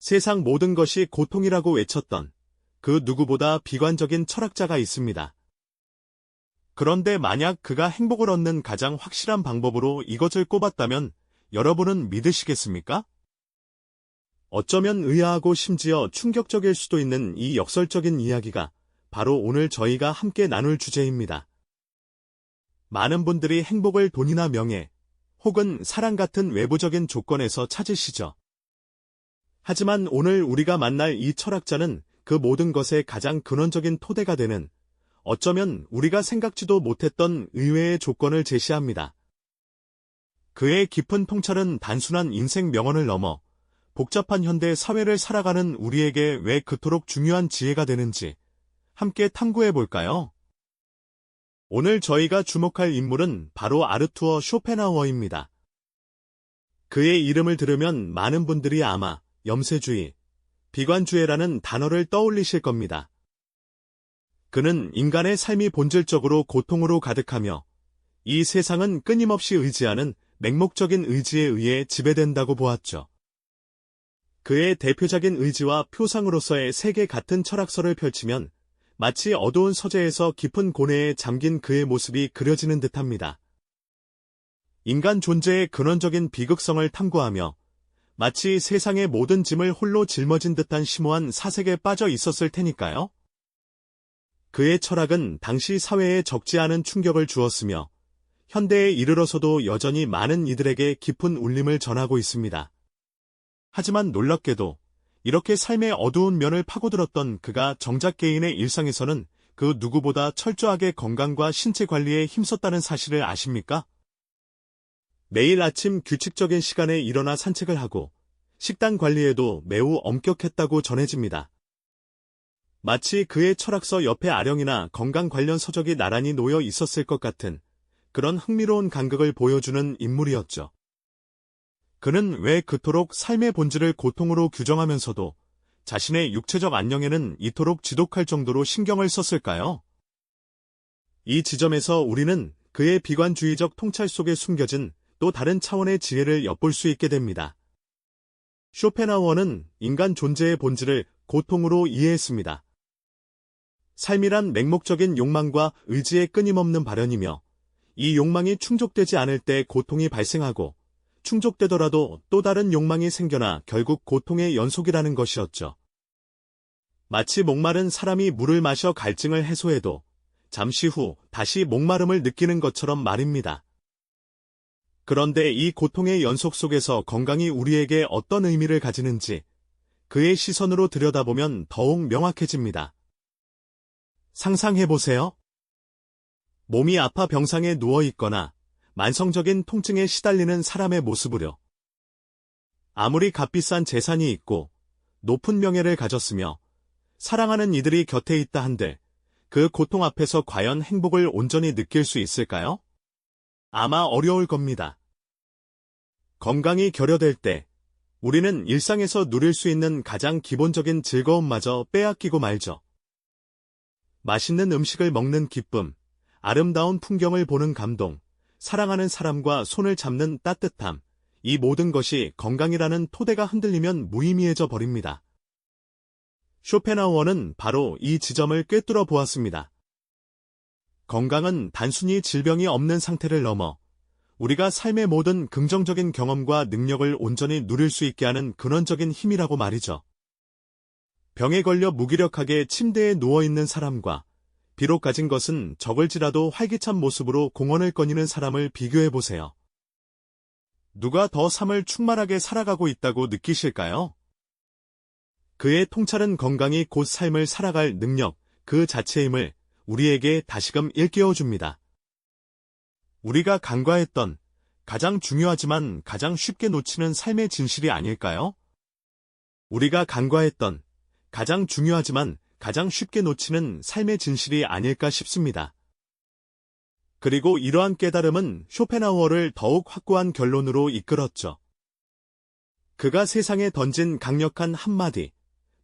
세상 모든 것이 고통이라고 외쳤던 그 누구보다 비관적인 철학자가 있습니다. 그런데 만약 그가 행복을 얻는 가장 확실한 방법으로 이것을 꼽았다면 여러분은 믿으시겠습니까? 어쩌면 의아하고 심지어 충격적일 수도 있는 이 역설적인 이야기가 바로 오늘 저희가 함께 나눌 주제입니다. 많은 분들이 행복을 돈이나 명예, 혹은 사랑 같은 외부적인 조건에서 찾으시죠. 하지만 오늘 우리가 만날 이 철학자는 그 모든 것의 가장 근원적인 토대가 되는 어쩌면 우리가 생각지도 못했던 의외의 조건을 제시합니다. 그의 깊은 통찰은 단순한 인생 명언을 넘어 복잡한 현대 사회를 살아가는 우리에게 왜 그토록 중요한 지혜가 되는지 함께 탐구해 볼까요? 오늘 저희가 주목할 인물은 바로 아르투어 쇼펜하우어입니다. 그의 이름을 들으면 많은 분들이 아마 염세주의, 비관주의라는 단어를 떠올리실 겁니다. 그는 인간의 삶이 본질적으로 고통으로 가득하며 이 세상은 끊임없이 의지하는 맹목적인 의지에 의해 지배된다고 보았죠. 그의 대표적인 의지와 표상으로서의 세계 같은 철학서를 펼치면 마치 어두운 서재에서 깊은 고뇌에 잠긴 그의 모습이 그려지는 듯합니다. 인간 존재의 근원적인 비극성을 탐구하며 마치 세상의 모든 짐을 홀로 짊어진 듯한 심오한 사색에 빠져 있었을 테니까요. 그의 철학은 당시 사회에 적지 않은 충격을 주었으며 현대에 이르러서도 여전히 많은 이들에게 깊은 울림을 전하고 있습니다. 하지만 놀랍게도 이렇게 삶의 어두운 면을 파고들었던 그가 정작 개인의 일상에서는 그 누구보다 철저하게 건강과 신체 관리에 힘썼다는 사실을 아십니까? 매일 아침 규칙적인 시간에 일어나 산책을 하고 식단 관리에도 매우 엄격했다고 전해집니다. 마치 그의 철학서 옆에 아령이나 건강 관련 서적이 나란히 놓여 있었을 것 같은 그런 흥미로운 간극을 보여주는 인물이었죠. 그는 왜 그토록 삶의 본질을 고통으로 규정하면서도 자신의 육체적 안녕에는 이토록 지독할 정도로 신경을 썼을까요? 이 지점에서 우리는 그의 비관주의적 통찰 속에 숨겨진 또 다른 차원의 지혜를 엿볼 수 있게 됩니다. 쇼펜하우어는 인간 존재의 본질을 고통으로 이해했습니다. 삶이란 맹목적인 욕망과 의지의 끊임없는 발현이며 이 욕망이 충족되지 않을 때 고통이 발생하고 충족되더라도 또 다른 욕망이 생겨나 결국 고통의 연속이라는 것이었죠. 마치 목마른 사람이 물을 마셔 갈증을 해소해도 잠시 후 다시 목마름을 느끼는 것처럼 말입니다. 그런데 이 고통의 연속 속에서 건강이 우리에게 어떤 의미를 가지는지 그의 시선으로 들여다보면 더욱 명확해집니다. 상상해보세요. 몸이 아파 병상에 누워있거나 만성적인 통증에 시달리는 사람의 모습으로 아무리 값비싼 재산이 있고 높은 명예를 가졌으며 사랑하는 이들이 곁에 있다 한들 그 고통 앞에서 과연 행복을 온전히 느낄 수 있을까요? 아마 어려울 겁니다. 건강이 결여될 때 우리는 일상에서 누릴 수 있는 가장 기본적인 즐거움마저 빼앗기고 말죠. 맛있는 음식을 먹는 기쁨, 아름다운 풍경을 보는 감동, 사랑하는 사람과 손을 잡는 따뜻함, 이 모든 것이 건강이라는 토대가 흔들리면 무의미해져 버립니다. 쇼펜하우어는 바로 이 지점을 꿰뚫어 보았습니다. 건강은 단순히 질병이 없는 상태를 넘어 우리가 삶의 모든 긍정적인 경험과 능력을 온전히 누릴 수 있게 하는 근원적인 힘이라고 말이죠. 병에 걸려 무기력하게 침대에 누워있는 사람과 비록 가진 것은 적을지라도 활기찬 모습으로 공원을 거니는 사람을 비교해보세요. 누가 더 삶을 충만하게 살아가고 있다고 느끼실까요? 그의 통찰은 건강이 곧 삶을 살아갈 능력, 그 자체임을 우리에게 다시금 일깨워줍니다. 우리가 간과했던 가장 중요하지만 가장 쉽게 놓치는 삶의 진실이 아닐까요? 우리가 간과했던 가장 중요하지만 가장 쉽게 놓치는 삶의 진실이 아닐까 싶습니다. 그리고 이러한 깨달음은 쇼펜하우어를 더욱 확고한 결론으로 이끌었죠. 그가 세상에 던진 강력한 한마디,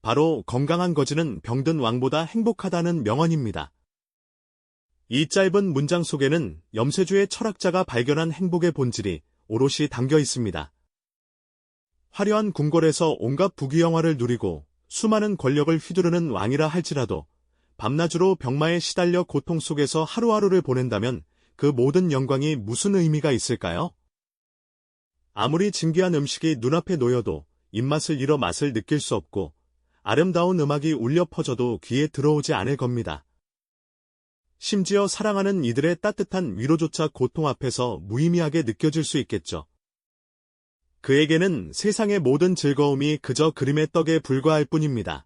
바로 건강한 거지는 병든 왕보다 행복하다는 명언입니다. 이 짧은 문장 속에는 염세주의 철학자가 발견한 행복의 본질이 오롯이 담겨 있습니다. 화려한 궁궐에서 온갖 부귀영화를 누리고 수많은 권력을 휘두르는 왕이라 할지라도 밤낮으로 병마에 시달려 고통 속에서 하루하루를 보낸다면 그 모든 영광이 무슨 의미가 있을까요? 아무리 진귀한 음식이 눈앞에 놓여도 입맛을 잃어 맛을 느낄 수 없고 아름다운 음악이 울려 퍼져도 귀에 들어오지 않을 겁니다. 심지어 사랑하는 이들의 따뜻한 위로조차 고통 앞에서 무의미하게 느껴질 수 있겠죠. 그에게는 세상의 모든 즐거움이 그저 그림의 떡에 불과할 뿐입니다.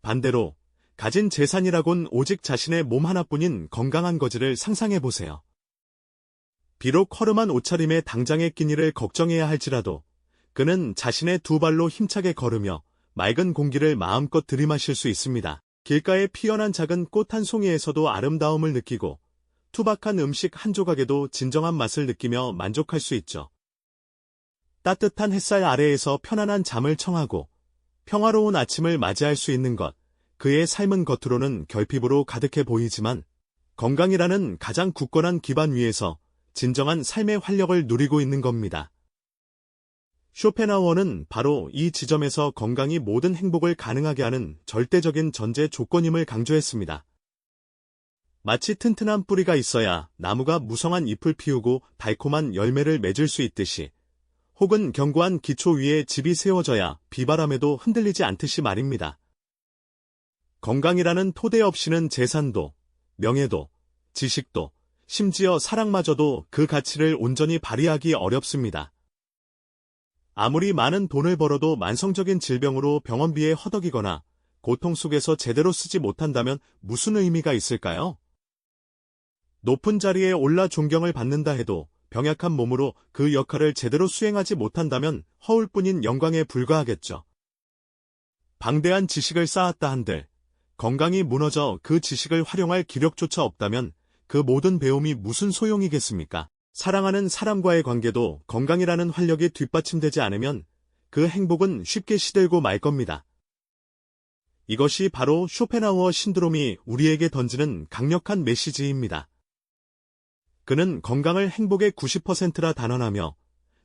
반대로 가진 재산이라곤 오직 자신의 몸 하나뿐인 건강한 거지를 상상해보세요. 비록 허름한 옷차림에 당장의 끼니를 걱정해야 할지라도 그는 자신의 두 발로 힘차게 걸으며 맑은 공기를 마음껏 들이마실 수 있습니다. 길가에 피어난 작은 꽃 한 송이에서도 아름다움을 느끼고 투박한 음식 한 조각에도 진정한 맛을 느끼며 만족할 수 있죠. 따뜻한 햇살 아래에서 편안한 잠을 청하고 평화로운 아침을 맞이할 수 있는 것, 그의 삶은 겉으로는 결핍으로 가득해 보이지만 건강이라는 가장 굳건한 기반 위에서 진정한 삶의 활력을 누리고 있는 겁니다. 쇼펜하우어는 바로 이 지점에서 건강이 모든 행복을 가능하게 하는 절대적인 전제 조건임을 강조했습니다. 마치 튼튼한 뿌리가 있어야 나무가 무성한 잎을 피우고 달콤한 열매를 맺을 수 있듯이, 혹은 견고한 기초 위에 집이 세워져야 비바람에도 흔들리지 않듯이 말입니다. 건강이라는 토대 없이는 재산도, 명예도, 지식도, 심지어 사랑마저도 그 가치를 온전히 발휘하기 어렵습니다. 아무리 많은 돈을 벌어도 만성적인 질병으로 병원비에 허덕이거나 고통 속에서 제대로 쓰지 못한다면 무슨 의미가 있을까요? 높은 자리에 올라 존경을 받는다 해도 병약한 몸으로 그 역할을 제대로 수행하지 못한다면 허울뿐인 영광에 불과하겠죠. 방대한 지식을 쌓았다 한들 건강이 무너져 그 지식을 활용할 기력조차 없다면 그 모든 배움이 무슨 소용이겠습니까? 사랑하는 사람과의 관계도 건강이라는 활력이 뒷받침되지 않으면 그 행복은 쉽게 시들고 말 겁니다. 이것이 바로 쇼펜하우어 신드롬이 우리에게 던지는 강력한 메시지입니다. 그는 건강을 행복의 90%라 단언하며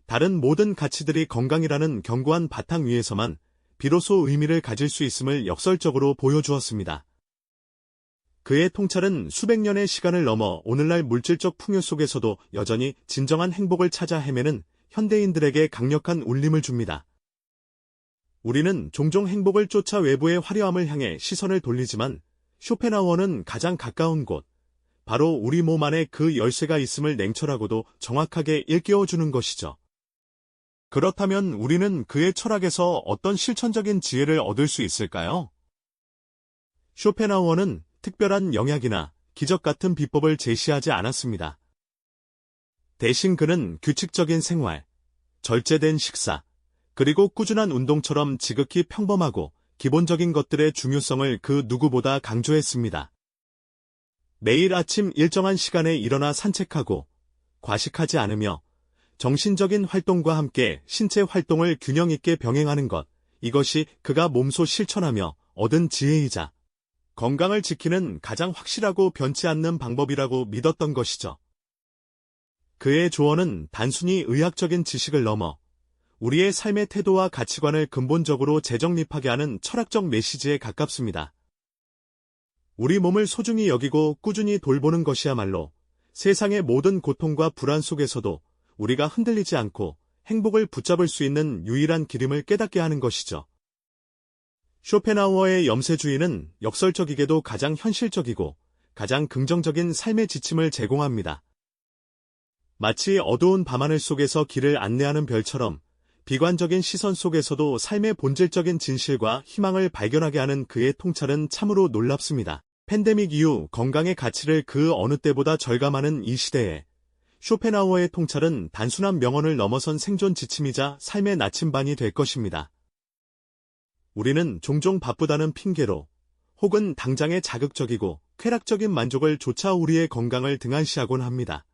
다른 모든 가치들이 건강이라는 견고한 바탕 위에서만 비로소 의미를 가질 수 있음을 역설적으로 보여주었습니다. 그의 통찰은 수백 년의 시간을 넘어 오늘날 물질적 풍요 속에서도 여전히 진정한 행복을 찾아 헤매는 현대인들에게 강력한 울림을 줍니다. 우리는 종종 행복을 쫓아 외부의 화려함을 향해 시선을 돌리지만 쇼펜하우어는 가장 가까운 곳, 바로 우리 몸 안에 그 열쇠가 있음을 냉철하고도 정확하게 일깨워주는 것이죠. 그렇다면 우리는 그의 철학에서 어떤 실천적인 지혜를 얻을 수 있을까요? 쇼펜하우어는 특별한 영약이나 기적 같은 비법을 제시하지 않았습니다. 대신 그는 규칙적인 생활, 절제된 식사, 그리고 꾸준한 운동처럼 지극히 평범하고 기본적인 것들의 중요성을 그 누구보다 강조했습니다. 매일 아침 일정한 시간에 일어나 산책하고 과식하지 않으며 정신적인 활동과 함께 신체 활동을 균형 있게 병행하는 것, 이것이 그가 몸소 실천하며 얻은 지혜이자 건강을 지키는 가장 확실하고 변치 않는 방법이라고 믿었던 것이죠. 그의 조언은 단순히 의학적인 지식을 넘어 우리의 삶의 태도와 가치관을 근본적으로 재정립하게 하는 철학적 메시지에 가깝습니다. 우리 몸을 소중히 여기고 꾸준히 돌보는 것이야말로 세상의 모든 고통과 불안 속에서도 우리가 흔들리지 않고 행복을 붙잡을 수 있는 유일한 길임을 깨닫게 하는 것이죠. 쇼펜하우어의 염세주의는 역설적이게도 가장 현실적이고 가장 긍정적인 삶의 지침을 제공합니다. 마치 어두운 밤하늘 속에서 길을 안내하는 별처럼 비관적인 시선 속에서도 삶의 본질적인 진실과 희망을 발견하게 하는 그의 통찰은 참으로 놀랍습니다. 팬데믹 이후 건강의 가치를 그 어느 때보다 절감하는 이 시대에 쇼펜하우어의 통찰은 단순한 명언을 넘어선 생존 지침이자 삶의 나침반이 될 것입니다. 우리는 종종 바쁘다는 핑계로 혹은 당장의 자극적이고 쾌락적인 만족을 조차 우리의 건강을 등한시하곤 합니다.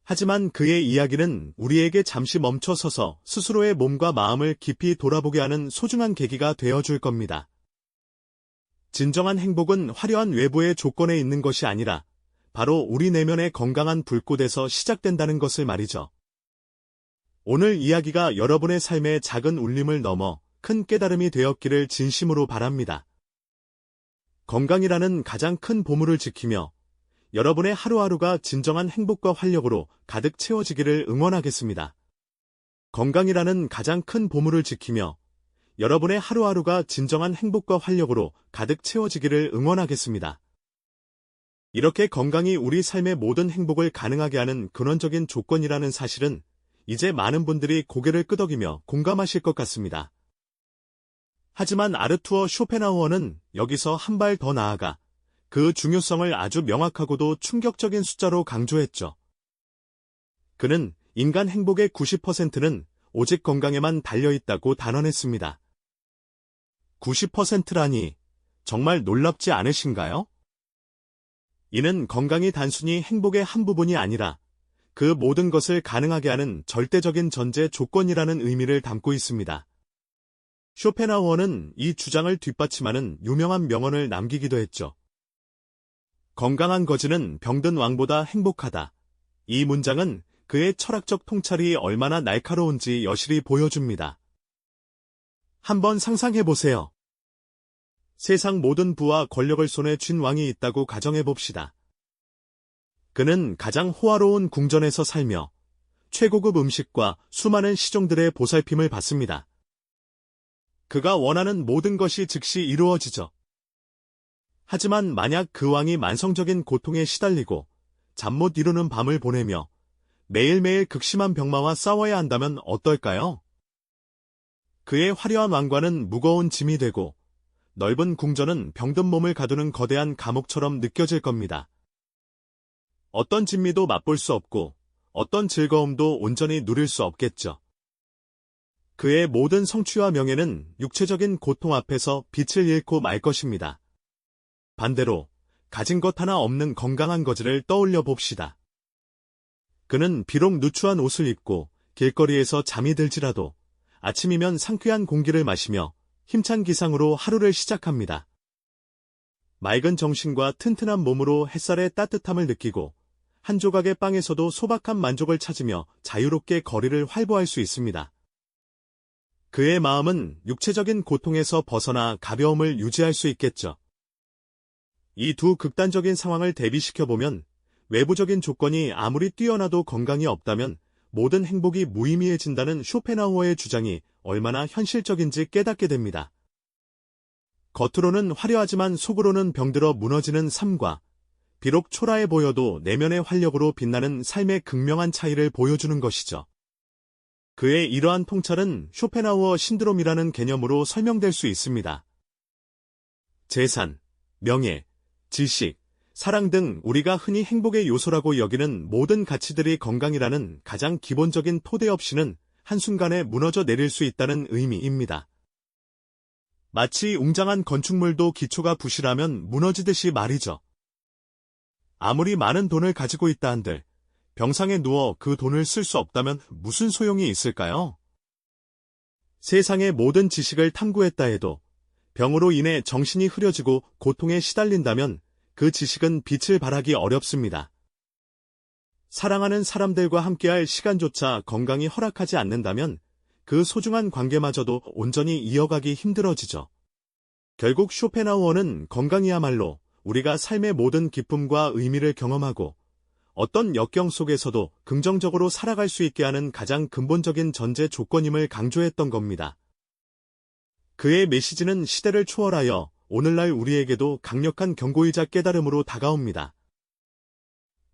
하지만 그의 이야기는 우리에게 잠시 멈춰서서 스스로의 몸과 마음을 깊이 돌아보게 하는 소중한 계기가 되어줄 겁니다. 진정한 행복은 화려한 외부의 조건에 있는 것이 아니라 바로 우리 내면의 건강한 불꽃에서 시작된다는 것을 말이죠. 오늘 이야기가 여러분의 삶의 작은 울림을 넘어 큰 깨달음이 되었기를 진심으로 바랍니다. 건강이라는 가장 큰 보물을 지키며 여러분의 하루하루가 진정한 행복과 활력으로 가득 채워지기를 응원하겠습니다. 건강이라는 가장 큰 보물을 지키며 여러분의 하루하루가 진정한 행복과 활력으로 가득 채워지기를 응원하겠습니다. 이렇게 건강이 우리 삶의 모든 행복을 가능하게 하는 근원적인 조건이라는 사실은 이제 많은 분들이 고개를 끄덕이며 공감하실 것 같습니다. 하지만 아르투어 쇼펜하우어는 여기서 한 발 더 나아가 그 중요성을 아주 명확하고도 충격적인 숫자로 강조했죠. 그는 인간 행복의 90%는 오직 건강에만 달려있다고 단언했습니다. 90%라니 정말 놀랍지 않으신가요? 이는 건강이 단순히 행복의 한 부분이 아니라 그 모든 것을 가능하게 하는 절대적인 전제 조건이라는 의미를 담고 있습니다. 쇼펜하우어는 이 주장을 뒷받침하는 유명한 명언을 남기기도 했죠. 건강한 거지는 병든 왕보다 행복하다. 이 문장은 그의 철학적 통찰이 얼마나 날카로운지 여실히 보여줍니다. 한번 상상해보세요. 세상 모든 부와 권력을 손에 쥔 왕이 있다고 가정해봅시다. 그는 가장 호화로운 궁전에서 살며 최고급 음식과 수많은 시종들의 보살핌을 받습니다. 그가 원하는 모든 것이 즉시 이루어지죠. 하지만 만약 그 왕이 만성적인 고통에 시달리고 잠 못 이루는 밤을 보내며 매일매일 극심한 병마와 싸워야 한다면 어떨까요? 그의 화려한 왕관은 무거운 짐이 되고 넓은 궁전은 병든 몸을 가두는 거대한 감옥처럼 느껴질 겁니다. 어떤 진미도 맛볼 수 없고 어떤 즐거움도 온전히 누릴 수 없겠죠. 그의 모든 성취와 명예는 육체적인 고통 앞에서 빛을 잃고 말 것입니다. 반대로 가진 것 하나 없는 건강한 거지를 떠올려 봅시다. 그는 비록 누추한 옷을 입고 길거리에서 잠이 들지라도 아침이면 상쾌한 공기를 마시며 힘찬 기상으로 하루를 시작합니다. 맑은 정신과 튼튼한 몸으로 햇살의 따뜻함을 느끼고 한 조각의 빵에서도 소박한 만족을 찾으며 자유롭게 거리를 활보할 수 있습니다. 그의 마음은 육체적인 고통에서 벗어나 가벼움을 유지할 수 있겠죠. 이 두 극단적인 상황을 대비시켜보면 외부적인 조건이 아무리 뛰어나도 건강이 없다면 모든 행복이 무의미해진다는 쇼펜하우어의 주장이 얼마나 현실적인지 깨닫게 됩니다. 겉으로는 화려하지만 속으로는 병들어 무너지는 삶과 비록 초라해 보여도 내면의 활력으로 빛나는 삶의 극명한 차이를 보여주는 것이죠. 그의 이러한 통찰은 쇼펜하우어 신드롬이라는 개념으로 설명될 수 있습니다. 재산, 명예, 지식, 사랑 등 우리가 흔히 행복의 요소라고 여기는 모든 가치들이 건강이라는 가장 기본적인 토대 없이는 한순간에 무너져 내릴 수 있다는 의미입니다. 마치 웅장한 건축물도 기초가 부실하면 무너지듯이 말이죠. 아무리 많은 돈을 가지고 있다 한들 병상에 누워 그 돈을 쓸 수 없다면 무슨 소용이 있을까요? 세상의 모든 지식을 탐구했다 해도 병으로 인해 정신이 흐려지고 고통에 시달린다면 그 지식은 빛을 발하기 어렵습니다. 사랑하는 사람들과 함께할 시간조차 건강이 허락하지 않는다면 그 소중한 관계마저도 온전히 이어가기 힘들어지죠. 결국 쇼펜하우어는 건강이야말로 우리가 삶의 모든 기쁨과 의미를 경험하고 어떤 역경 속에서도 긍정적으로 살아갈 수 있게 하는 가장 근본적인 전제 조건임을 강조했던 겁니다. 그의 메시지는 시대를 초월하여 오늘날 우리에게도 강력한 경고이자 깨달음으로 다가옵니다.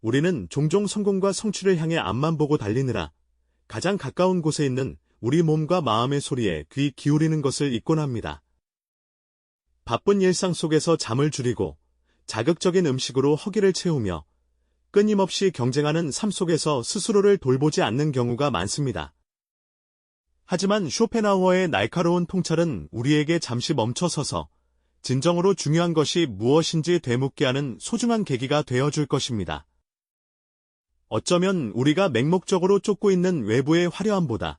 우리는 종종 성공과 성취를 향해 앞만 보고 달리느라 가장 가까운 곳에 있는 우리 몸과 마음의 소리에 귀 기울이는 것을 잊곤 합니다. 바쁜 일상 속에서 잠을 줄이고 자극적인 음식으로 허기를 채우며 끊임없이 경쟁하는 삶 속에서 스스로를 돌보지 않는 경우가 많습니다. 하지만 쇼펜하우어의 날카로운 통찰은 우리에게 잠시 멈춰서서 진정으로 중요한 것이 무엇인지 되묻게 하는 소중한 계기가 되어줄 것입니다. 어쩌면 우리가 맹목적으로 쫓고 있는 외부의 화려함보다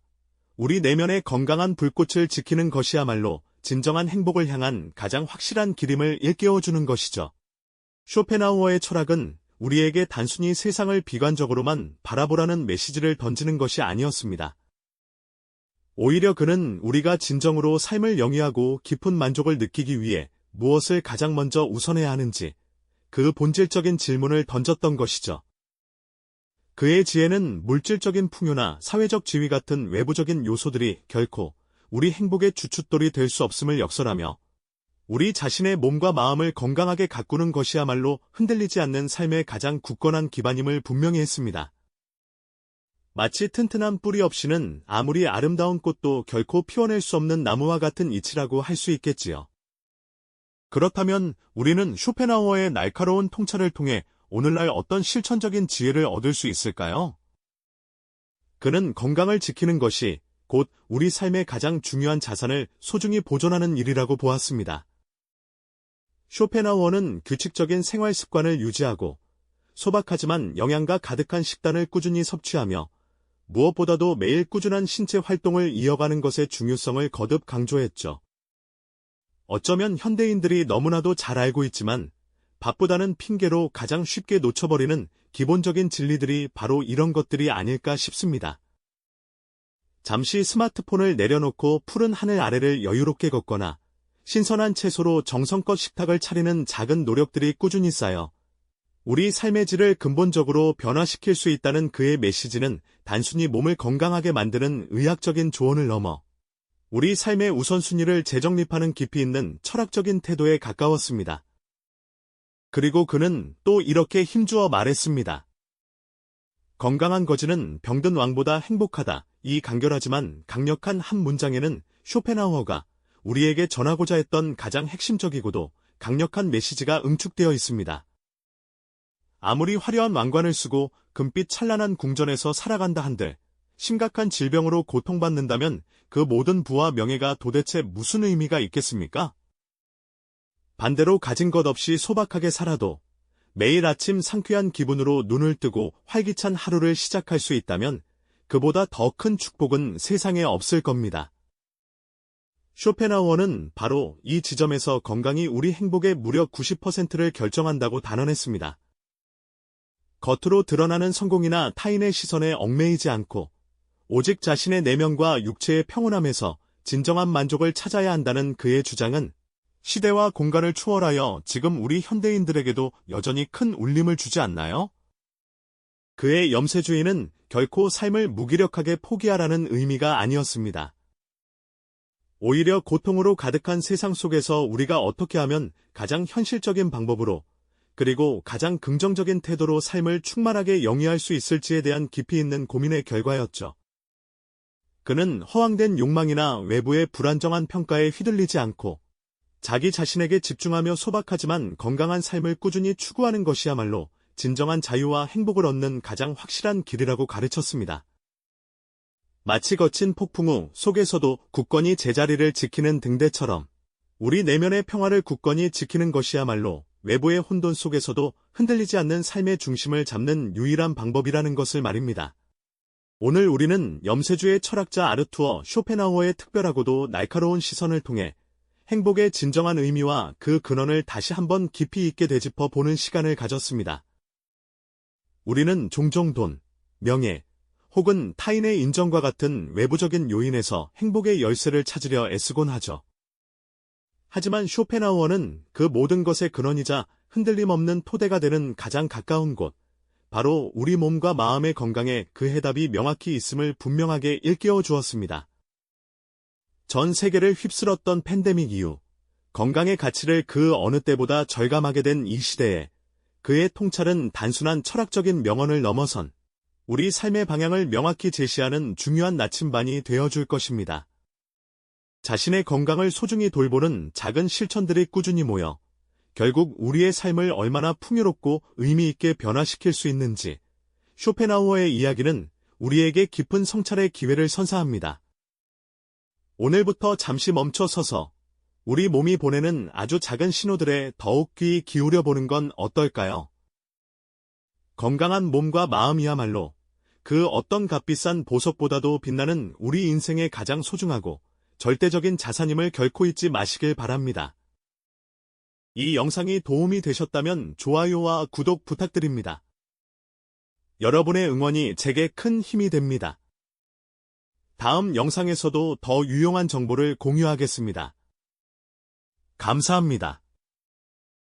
우리 내면의 건강한 불꽃을 지키는 것이야말로 진정한 행복을 향한 가장 확실한 길임을 일깨워주는 것이죠. 쇼펜하우어의 철학은 우리에게 단순히 세상을 비관적으로만 바라보라는 메시지를 던지는 것이 아니었습니다. 오히려 그는 우리가 진정으로 삶을 영위하고 깊은 만족을 느끼기 위해 무엇을 가장 먼저 우선해야 하는지 그 본질적인 질문을 던졌던 것이죠. 그의 지혜는 물질적인 풍요나 사회적 지위 같은 외부적인 요소들이 결코 우리 행복의 주춧돌이 될 수 없음을 역설하며 우리 자신의 몸과 마음을 건강하게 가꾸는 것이야말로 흔들리지 않는 삶의 가장 굳건한 기반임을 분명히 했습니다. 마치 튼튼한 뿌리 없이는 아무리 아름다운 꽃도 결코 피워낼 수 없는 나무와 같은 이치라고 할 수 있겠지요. 그렇다면 우리는 쇼펜하우어의 날카로운 통찰을 통해 오늘날 어떤 실천적인 지혜를 얻을 수 있을까요? 그는 건강을 지키는 것이 곧 우리 삶의 가장 중요한 자산을 소중히 보존하는 일이라고 보았습니다. 쇼펜하우어는 규칙적인 생활 습관을 유지하고 소박하지만 영양가 가득한 식단을 꾸준히 섭취하며 무엇보다도 매일 꾸준한 신체 활동을 이어가는 것의 중요성을 거듭 강조했죠. 어쩌면 현대인들이 너무나도 잘 알고 있지만 바쁘다는 핑계로 가장 쉽게 놓쳐버리는 기본적인 진리들이 바로 이런 것들이 아닐까 싶습니다. 잠시 스마트폰을 내려놓고 푸른 하늘 아래를 여유롭게 걷거나 신선한 채소로 정성껏 식탁을 차리는 작은 노력들이 꾸준히 쌓여 우리 삶의 질을 근본적으로 변화시킬 수 있다는 그의 메시지는 단순히 몸을 건강하게 만드는 의학적인 조언을 넘어 우리 삶의 우선순위를 재정립하는 깊이 있는 철학적인 태도에 가까웠습니다. 그리고 그는 또 이렇게 힘주어 말했습니다. 건강한 거지는 병든 왕보다 행복하다. 이 간결하지만 강력한 한 문장에는 쇼펜하우어가 우리에게 전하고자 했던 가장 핵심적이고도 강력한 메시지가 응축되어 있습니다. 아무리 화려한 왕관을 쓰고 금빛 찬란한 궁전에서 살아간다 한들 심각한 질병으로 고통받는다면 그 모든 부와 명예가 도대체 무슨 의미가 있겠습니까? 반대로 가진 것 없이 소박하게 살아도 매일 아침 상쾌한 기분으로 눈을 뜨고 활기찬 하루를 시작할 수 있다면 그보다 더 큰 축복은 세상에 없을 겁니다. 쇼펜하우어는 바로 이 지점에서 건강이 우리 행복의 무려 90%를 결정한다고 단언했습니다. 겉으로 드러나는 성공이나 타인의 시선에 얽매이지 않고 오직 자신의 내면과 육체의 평온함에서 진정한 만족을 찾아야 한다는 그의 주장은 시대와 공간을 초월하여 지금 우리 현대인들에게도 여전히 큰 울림을 주지 않나요? 그의 염세주의는 결코 삶을 무기력하게 포기하라는 의미가 아니었습니다. 오히려 고통으로 가득한 세상 속에서 우리가 어떻게 하면 가장 현실적인 방법으로 그리고 가장 긍정적인 태도로 삶을 충만하게 영위할 수 있을지에 대한 깊이 있는 고민의 결과였죠. 그는 허황된 욕망이나 외부의 불안정한 평가에 휘둘리지 않고 자기 자신에게 집중하며 소박하지만 건강한 삶을 꾸준히 추구하는 것이야말로 진정한 자유와 행복을 얻는 가장 확실한 길이라고 가르쳤습니다. 마치 거친 폭풍 우 속에서도 굳건히 제자리를 지키는 등대처럼 우리 내면의 평화를 굳건히 지키는 것이야말로 외부의 혼돈 속에서도 흔들리지 않는 삶의 중심을 잡는 유일한 방법이라는 것을 말입니다. 오늘 우리는 염세주의 철학자 아르투어 쇼펜하우어의 특별하고도 날카로운 시선을 통해 행복의 진정한 의미와 그 근원을 다시 한번 깊이 있게 되짚어 보는 시간을 가졌습니다. 우리는 종종 돈, 명예, 혹은 타인의 인정과 같은 외부적인 요인에서 행복의 열쇠를 찾으려 애쓰곤 하죠. 하지만 쇼펜하우어는 그 모든 것의 근원이자 흔들림 없는 토대가 되는 가장 가까운 곳, 바로 우리 몸과 마음의 건강에 그 해답이 명확히 있음을 분명하게 일깨워 주었습니다. 전 세계를 휩쓸었던 팬데믹 이후 건강의 가치를 그 어느 때보다 절감하게 된 이 시대에 그의 통찰은 단순한 철학적인 명언을 넘어선 우리 삶의 방향을 명확히 제시하는 중요한 나침반이 되어줄 것입니다. 자신의 건강을 소중히 돌보는 작은 실천들이 꾸준히 모여 결국 우리의 삶을 얼마나 풍요롭고 의미 있게 변화시킬 수 있는지 쇼펜하우어의 이야기는 우리에게 깊은 성찰의 기회를 선사합니다. 오늘부터 잠시 멈춰 서서 우리 몸이 보내는 아주 작은 신호들에 더욱 귀 기울여 보는 건 어떨까요? 건강한 몸과 마음이야말로 그 어떤 값비싼 보석보다도 빛나는 우리 인생의 가장 소중하고 절대적인 자산임을 결코 잊지 마시길 바랍니다. 이 영상이 도움이 되셨다면 좋아요와 구독 부탁드립니다. 여러분의 응원이 제게 큰 힘이 됩니다. 다음 영상에서도 더 유용한 정보를 공유하겠습니다. 감사합니다.